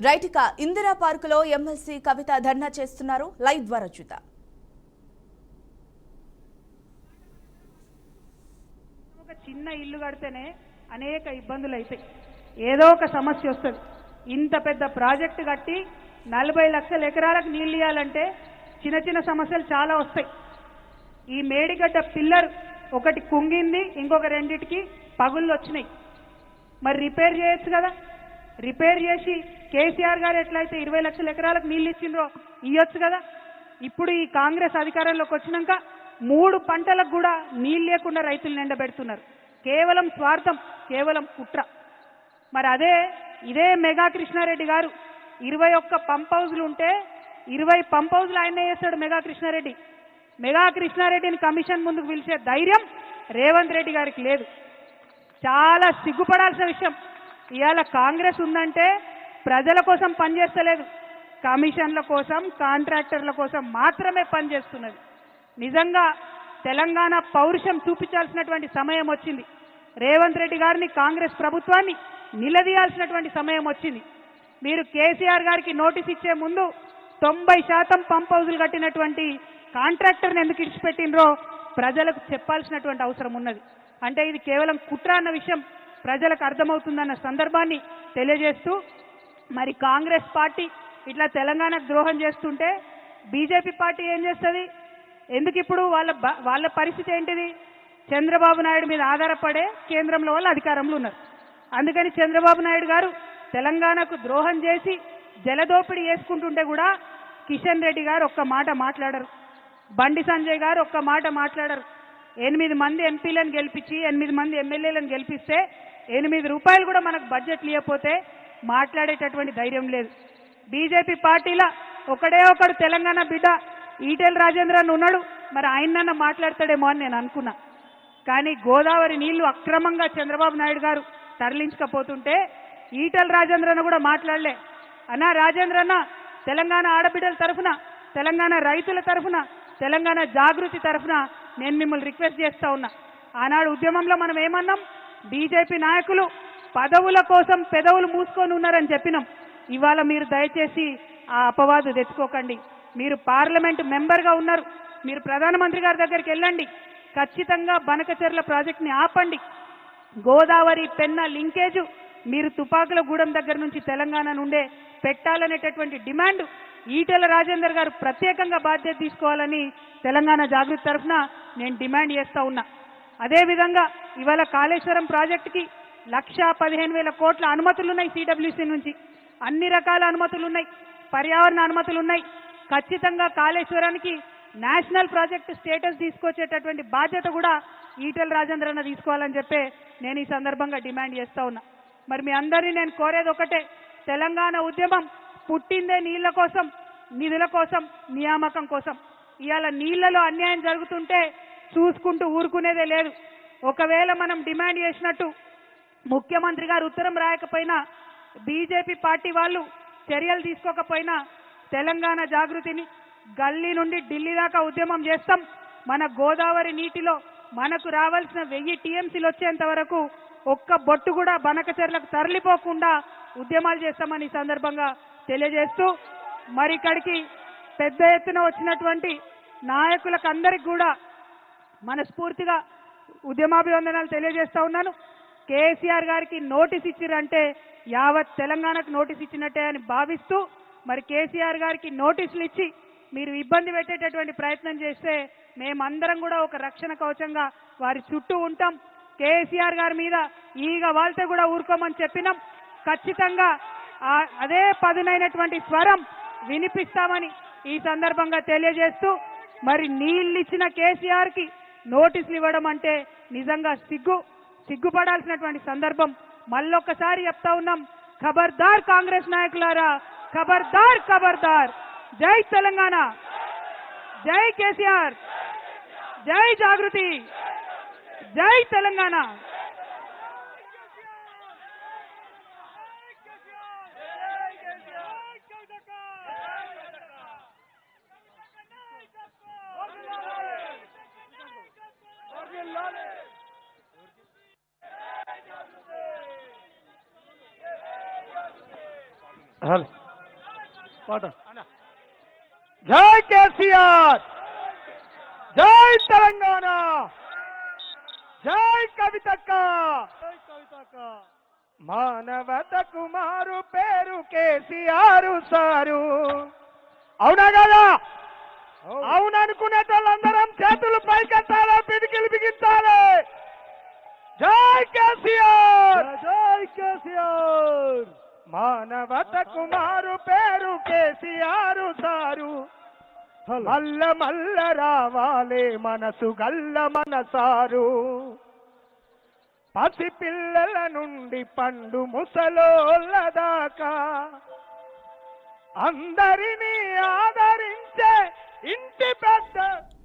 Right ఇక ఇందిరా పార్కులో MLC కవిత ధర్నా చేస్తున్నారు. లైవ్ ద్వారా చూద్దాం. ఒక చిన్న ఇల్లు కడితేనే అనేక ఇబ్బందులు అవుతాయి. ఏదో ఒక సమస్య వస్తుంది. ఇంత పెద్ద ప్రాజెక్టు కట్టి 40 లక్షల ఎకరాలకు నీళ్లు ఇవ్వాలంటే చిన్న చిన్న సమస్యలు చాలా వస్తాయి. ఈ మేడిగడ్డ పిల్లర్ ఒకటి కుంగింది, ఇంకొక రెండిటికి పగుళ్ళు వచ్చినాయి. మరి రిపేర్ చేయొచ్చు కదా. రిపేర్ చేసి కేసీఆర్ గారు ఎట్లయితే 20 లక్షల ఎకరాలకు నీళ్లు ఇచ్చిండ్రో ఇవ్వచ్చు కదా. ఇప్పుడు ఈ కాంగ్రెస్ అధికారంలోకి వచ్చినాక 3 పంటలకు కూడా నీళ్ళు లేకుండా రైతులు ఎండబెడుతున్నారు. కేవలం స్వార్థం, కేవలం కుట్ర. మరి ఇదే మెగా కృష్ణారెడ్డి గారు 21 పంప్ హౌజ్లు ఉంటే 20 పంప్ హౌజ్లు ఆయనే చేస్తాడు మెగా కృష్ణారెడ్డి. మెగా కృష్ణారెడ్డిని కమిషన్ ముందుకు పిలిచే ధైర్యం రేవంత్ రెడ్డి గారికి లేదు. చాలా సిగ్గుపడాల్సిన విషయం. ఇవాళ కాంగ్రెస్ ఉందంటే ప్రజల కోసం పనిచేస్తలేదు, కమిషన్ల కోసం, కాంట్రాక్టర్ల కోసం మాత్రమే పనిచేస్తున్నది. నిజంగా తెలంగాణ పౌరుషం చూపించాల్సినటువంటి సమయం వచ్చింది. రేవంత్ రెడ్డి గారిని, కాంగ్రెస్ ప్రభుత్వాన్ని నిలదీయాల్సినటువంటి సమయం వచ్చింది. మీరు కేసీఆర్ గారికి నోటీస్ ఇచ్చే ముందు 90% పంప్ హౌజులు కట్టినటువంటి కాంట్రాక్టర్ని ఎందుకు ఇడిచిపెట్టినరో ప్రజలకు చెప్పాల్సినటువంటి అవసరం ఉన్నది. అంటే ఇది కేవలం కుట్ర అన్న విషయం ప్రజలకు అర్థమవుతుందన్న సందర్భాన్ని తెలియజేస్తూ, మరి కాంగ్రెస్ పార్టీ ఇట్లా తెలంగాణకు ద్రోహం చేస్తుంటే బీజేపీ పార్టీ ఏం చేస్తుంది? ఎందుకు ఇప్పుడు వాళ్ళ పరిస్థితి ఏంటిది? చంద్రబాబు నాయుడు మీద ఆధారపడే కేంద్రంలో వాళ్ళు అధికారంలో ఉన్నారు. అందుకని చంద్రబాబు నాయుడు గారు తెలంగాణకు ద్రోహం చేసి జలదోపిడీ చేసుకుంటుంటే కూడా కిషన్ రెడ్డి గారు ఒక్క మాట మాట్లాడరు, బండి సంజయ్ గారు ఒక్క మాట మాట్లాడరు. 8 మంది ఎంపీలను గెలిపించి 8 మంది ఎమ్మెల్యేలను గెలిపిస్తే 8 రూపాయలు కూడా మనకు బడ్జెట్లు ఇవ్వకపోతే మాట్లాడేటటువంటి ధైర్యం లేదు. బీజేపీ పార్టీలో ఒకడు తెలంగాణ బిడ్డ ఈటెల రాజేంద్రన్ ఉన్నాడు. మరి ఆయనన్నా మాట్లాడతాడేమో అని నేను అనుకున్నా. కానీ గోదావరి నీళ్లు అక్రమంగా చంద్రబాబు నాయుడు గారు తరలించకపోతుంటే ఈటెల రాజేంద్రన్ కూడా మాట్లాడలే. అన్నా రాజేంద్రన్న, తెలంగాణ ఆడబిడ్డల తరఫున, తెలంగాణ రైతుల తరఫున, తెలంగాణ జాగృతి తరఫున నేను మిమ్మల్ని రిక్వెస్ట్ చేస్తా ఉన్నా. ఆనాడు ఉద్యమంలో మనం ఏమన్నాం? బీజేపీ నాయకులు పదవుల కోసం పెదవులు మూసుకొని ఉన్నారని చెప్పినాం. ఇవాళ మీరు దయచేసి ఆ అపవాదు తెచ్చుకోకండి. మీరు పార్లమెంటు మెంబర్గా ఉన్నారు, మీరు ప్రధానమంత్రి గారి దగ్గరికి వెళ్ళండి, ఖచ్చితంగా బనకచెర్ల ప్రాజెక్టుని ఆపండి. గోదావరి పెన్నా లింకేజు మీరు తుపాకుల గూడెం దగ్గర నుంచి తెలంగాణ నుండే పెట్టాలనేటటువంటి డిమాండ్ ఈటెల రాజేందర్ గారు ప్రత్యేకంగా బాధ్యత తీసుకోవాలని తెలంగాణ జాగృతి తరఫున నేను డిమాండ్ చేస్తా ఉన్నా. అదేవిధంగా ఇవాళ కాళేశ్వరం ప్రాజెక్టుకి 1,15,000 కోట్ల అనుమతులు ఉన్నాయి. సిడబ్ల్యూసీ నుంచి అన్ని రకాల అనుమతులు ఉన్నాయి, పర్యావరణ అనుమతులు ఉన్నాయి. ఖచ్చితంగా కాళేశ్వరానికి నేషనల్ ప్రాజెక్టు స్టేటస్ తీసుకొచ్చేటటువంటి బాధ్యత కూడా ఈటెల రాజేందర్ అన్న తీసుకోవాలని చెప్పే నేను ఈ సందర్భంగా డిమాండ్ చేస్తా ఉన్నా. మరి మీ అందరినీ నేను కోరేది ఒకటే, తెలంగాణ ఉద్యమం పుట్టిందే నీళ్ల కోసం, నిధుల కోసం, నియామకం కోసం. ఇవాళ నీళ్లలో అన్యాయం జరుగుతుంటే చూసుకుంటూ ఊరుకునేదే లేదు. ఒకవేళ మనం డిమాండ్ చేసినట్టు ముఖ్యమంత్రి గారు ఉత్తరం రాయకపోయినా, బీజేపీ పార్టీ వాళ్ళు చర్యలు తీసుకోకపోయినా తెలంగాణ జాగృతిని గల్లీ నుండి ఢిల్లీ దాకా ఉద్యమం చేస్తాం. మన గోదావరి నీటిలో మనకు రావాల్సిన 1000 టీఎంసీలు వచ్చేంత వరకు ఒక్క బొట్టు కూడా బనకచెర్లకు తరలిపోకుండా ఉద్యమాలు చేస్తామని ఈ సందర్భంగా తెలియజేస్తూ, మరి ఇక్కడికి పెద్ద ఎత్తున వచ్చినటువంటి నాయకులకు అందరికి కూడా మనస్ఫూర్తిగా ఉద్యమాభివందనాలు తెలియజేస్తా ఉన్నాను. కేసీఆర్ గారికి నోటీస్ ఇచ్చిరంటే యావత్ తెలంగాణకు నోటీస్ ఇచ్చినట్టే అని భావిస్తూ, మరి కేసీఆర్ గారికి నోటీసులు ఇచ్చి మీరు ఇబ్బంది పెట్టేటటువంటి ప్రయత్నం చేస్తే మేమందరం కూడా ఒక రక్షణ కవచంగా వారి చుట్టూ ఉంటాం. కేసీఆర్ గారి మీద ఈగ వాళ్తే కూడా ఊరుకోమని చెప్పినాం. ఖచ్చితంగా అదే పదునైనటువంటి స్వరం వినిపిస్తామని ఈ సందర్భంగా తెలియజేస్తూ, మరి నీళ్ళిచ్చిన కేసీఆర్కి నోటీసులు ఇవ్వడం అంటే నిజంగా సిగ్గుపడాల్సినటువంటి సందర్భం. మళ్ళొక్కసారి చెప్తా ఉన్నాం, ఖబర్దార్ కాంగ్రెస్ నాయకులారా, ఖబర్దార్ ఖబర్దార్. జై తెలంగాణ, జై కేసీఆర్, జై జాగృతి, జై తెలంగాణ. పాట జై కేసీఆర్, జై తెలంగాణ, జై కవితక్క. మానవతకు మారు పేరు కేసీఆర్ సారు. అవునా కదా? అవుననుకునేటోళ్ళందరం చేతులు పైకెత్తాలి, పిడికిలు బిగించాలి. జై కేసీఆర్, జై కేసీఆర్. మానవతకు మారు పేరు కేసీఆర్ సారు. మల్ల మల్ల రావాలే మనసు గల్ల మనసారు. పసిపిల్లల నుండి పండు ముసలోళ్ళ దాకా అందరినీ ఆదరించే ఇంటి పెద్ద